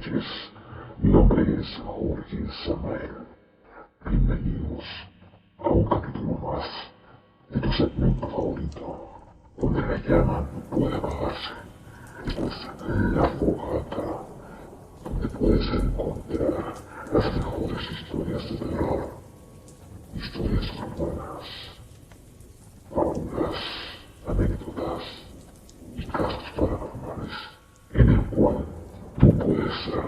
noches. Mi nombre es Jorge Samael. Bienvenidos a un capítulo más de tu segmento favorito, donde la llama no puede apagarse. Esto es La Fogata, donde puedes encontrar las mejores historias de terror, historias urbanas, fábulas, anécdotas y casos paranormales, en el cual tú puedes ser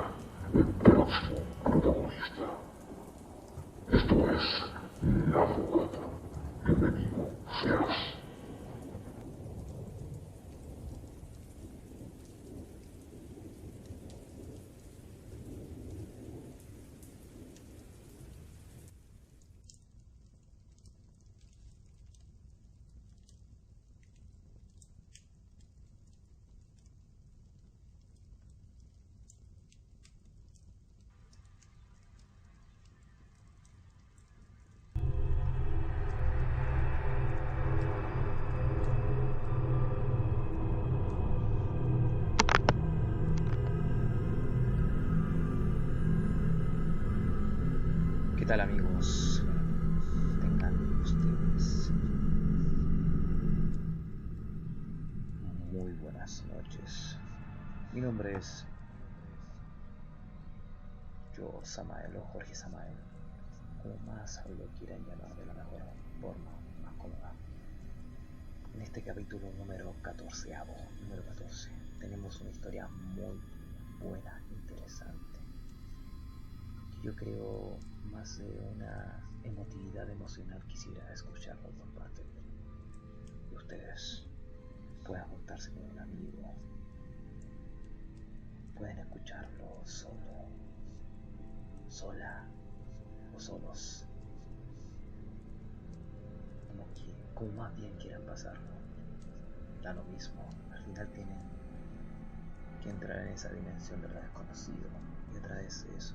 el próximo protagonista. Esto es La Fogata. Bienvenido seas. ¿Qué tal, amigos? Tengan ustedes muy buenas noches. Mi nombre es Samael o Jorge Samael, como más lo quieran llamar de la mejor forma, más cómoda. En este capítulo número 14, tenemos una historia muy buena, interesante. Yo creo más de una emotividad emocional quisiera escucharlo por parte de ustedes. Pueden juntarse con un amigo, pueden escucharlo solo, sola o solos, como más bien quieran pasarlo. Da lo mismo, al final tienen que entrar en esa dimensión de lo desconocido, y a través de eso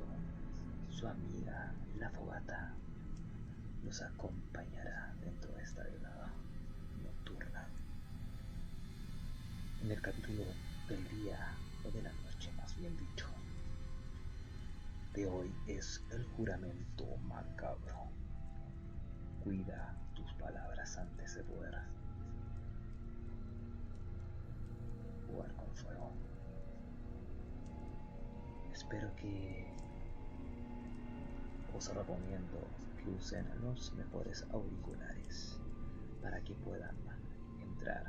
su amiga, La Fogata, los acompañará dentro de esta velada nocturna. En el capítulo del día, o de la noche más bien dicho, de hoy es el juramento macabro. Cuida tus palabras antes de poder jugar con fuego. Espero que os recomiendo que usen los mejores auriculares para que puedan entrar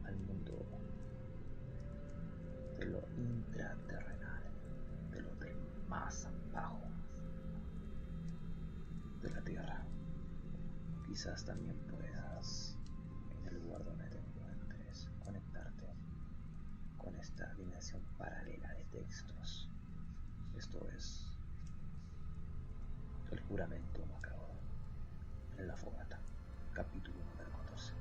al mundo de lo intraterrenal, de lo del más bajo de la tierra. Quizás también puedas, en el lugar donde te encuentres, conectarte con esta dimensión paralela de textos. Esto es el juramento macabro en La Fogata, capítulo número 14.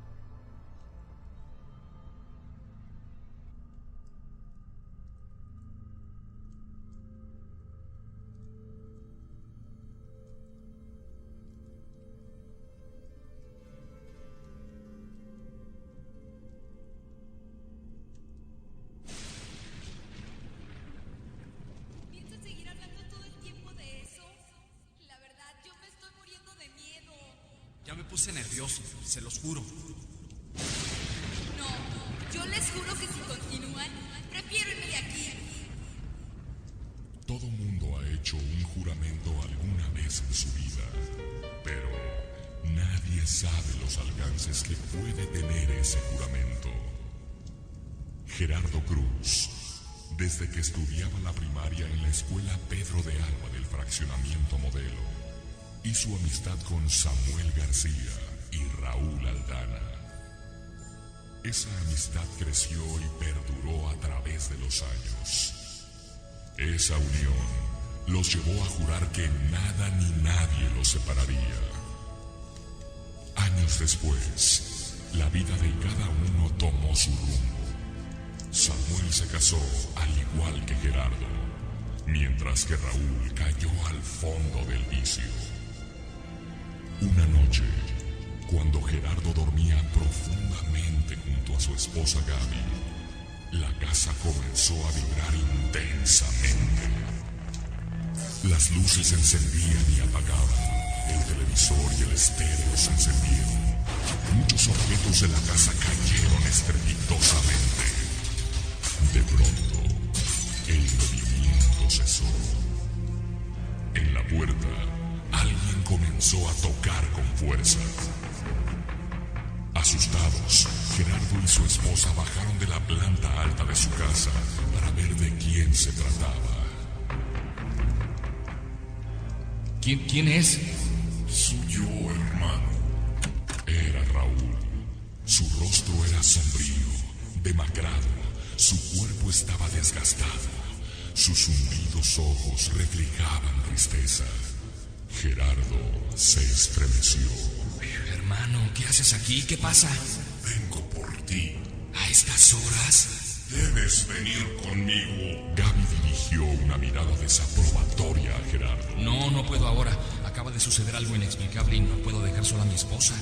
¿Piensas seguir hablando todo el tiempo de eso? La verdad, yo me estoy muriendo de miedo. Ya me puse nervioso, se los juro. No, yo les juro que si continúan, prefiero irme de aquí. Todo mundo ha hecho un juramento alguna vez en su vida, pero nadie sabe los alcances que puede tener ese juramento. Gerardo Cruz, desde que estudiaba la primaria en la escuela Pedro de Alba del fraccionamiento Modelo, y su amistad con Samuel García y Raúl Aldana. Esa amistad creció y perduró a través de los años. Esa unión los llevó a jurar que nada ni nadie los separaría. Años después, la vida de cada uno tomó su rumbo. Samuel se casó al igual que Gerardo, mientras que Raúl cayó al fondo del vicio. Una noche, cuando Gerardo dormía profundamente junto a su esposa Gaby, la casa comenzó a vibrar intensamente. intensamente. Las luces se encendían y apagaban. El televisor y el estéreo se encendieron. Muchos objetos de la casa cayeron estrepitosamente. De pronto, el movimiento cesó. En la puerta, alguien comenzó a tocar con fuerza. Asustados, Gerardo y su esposa bajaron de la planta alta de su casa para ver de quién se trataba. ¿Quién es? Soy yo, hermano. Era Raúl. Su rostro era sombrío, demacrado. Su cuerpo estaba desgastado. Sus hundidos ojos reflejaban tristeza. Gerardo se estremeció. Hermano, ¿qué haces aquí? ¿Qué pasa? Vengo por ti. ¿A estas horas? Debes venir conmigo. Gaby dirigió una mirada desaprobatoria a Gerardo. No puedo ahora. Acaba de suceder algo inexplicable y no puedo dejar sola a mi esposa.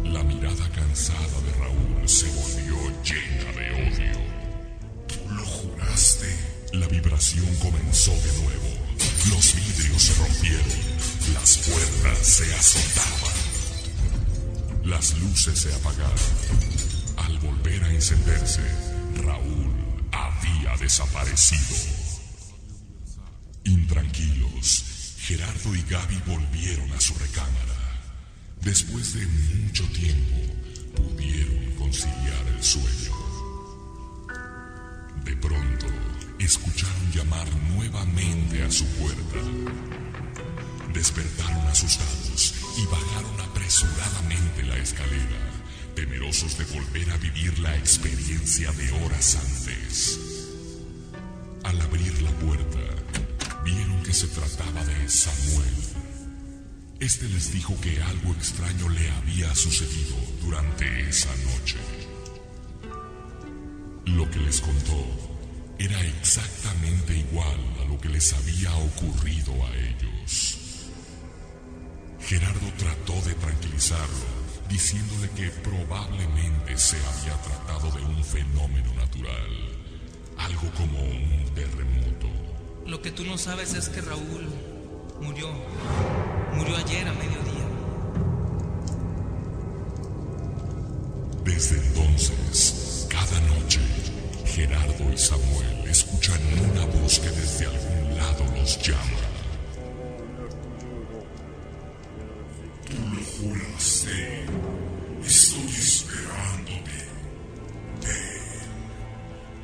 La mirada cansada de Raúl se volvió llena de odio. ¿Tú lo juraste? La vibración comenzó de nuevo. Los vidrios se rompieron. Las puertas se azotaban. Las luces se apagaron. Al volver a encenderse, Raúl había desaparecido. Intranquilos, Gerardo y Gaby volvieron a su recámara. Después de mucho tiempo, pudieron conciliar el sueño. De pronto, escucharon llamar nuevamente a su puerta. Despertaron asustados y bajaron apresuradamente la escalera, temerosos de volver a vivir la experiencia de horas antes. Al abrir la puerta, vieron que se trataba de Samuel. Este les dijo que algo extraño le había sucedido durante esa noche. Lo que les contó era exactamente igual a lo que les había ocurrido a ellos. Gerardo trató de tranquilizarlo, diciéndole que probablemente se había tratado de un fenómeno natural, algo como un terremoto. Lo que tú no sabes es que Raúl murió ayer a mediodía. Desde entonces, cada noche, Gerardo y Samuel escuchan una voz que desde algún lado los llama. Tú lo juraste. Estoy esperándote.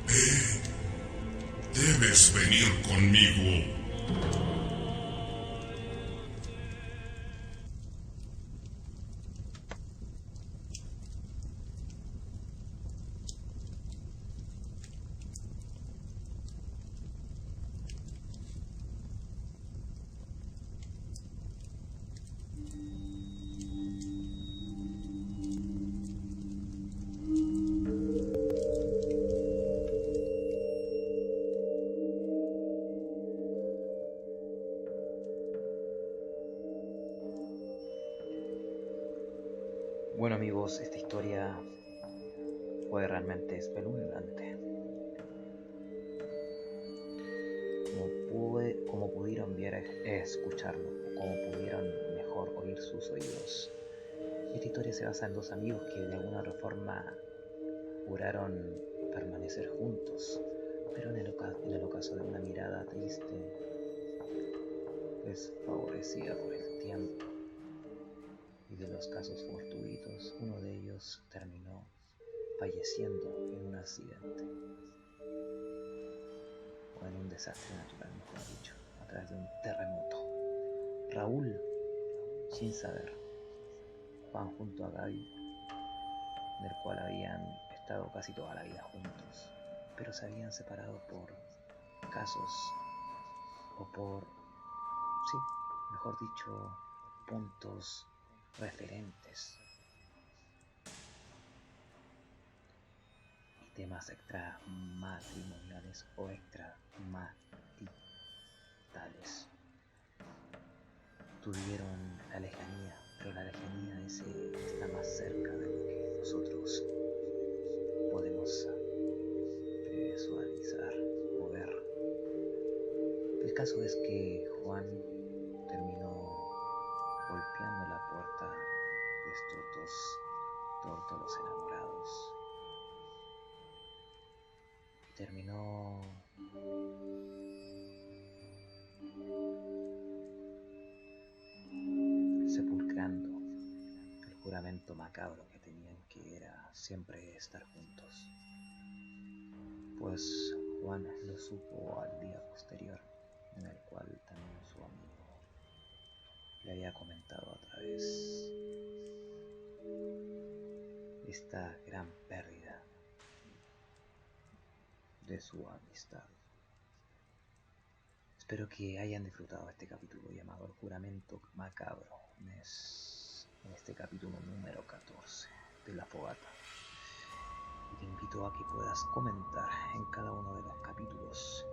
Ven. Debes venir conmigo. Bueno amigos, esta historia fue realmente espeluznante. Como pudieron ver, escucharlo, o como pudieron mejor oír sus oídos. Esta historia se basa en dos amigos que de alguna otra forma juraron permanecer juntos, pero en el ocaso de una mirada triste, desfavorecida por el tiempo y de los casos fortuitos, uno de ellos terminó falleciendo en un accidente o en un desastre natural, mejor dicho, a través de un terremoto. Raúl, sin saber, van junto a Gaby, del cual habían estado casi toda la vida juntos, pero se habían separado por casos o por, sí, mejor dicho, puntos referentes y temas extramatrimoniales o extramaritales. Tuvieron la lejanía, pero la lejanía está más cerca de lo que nosotros podemos visualizar o ver. El caso es que Juan terminó golpeando la puerta de estos dos tórtolos enamorados y terminó sepulcrando el juramento macabro que tenían, que era siempre estar juntos. Pues Juan lo supo al día posterior, en el cual también su amigo le había comentado a través de esta gran pérdida de su amistad. Espero que hayan disfrutado este capítulo llamado El Juramento Macabro, en este capítulo número 14 de La Fogata. Y te invito a que puedas comentar en cada uno de los capítulos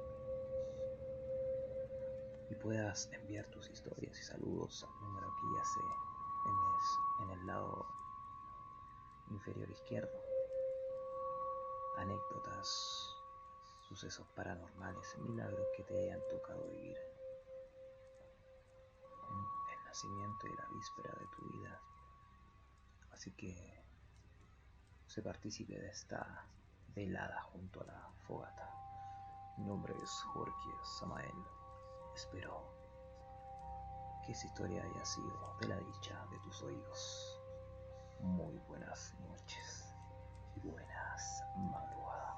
y puedas enviar tus historias y saludos al número que ya sé en el lado inferior izquierdo. Anécdotas, sucesos paranormales, milagros que te hayan tocado vivir en el nacimiento y la víspera de tu vida. Así que se participe de esta velada junto a la fogata. Mi nombre es Jorge Samael. Espero que esta historia haya sido de la dicha de tus oídos. Muy buenas noches y buenas madrugadas.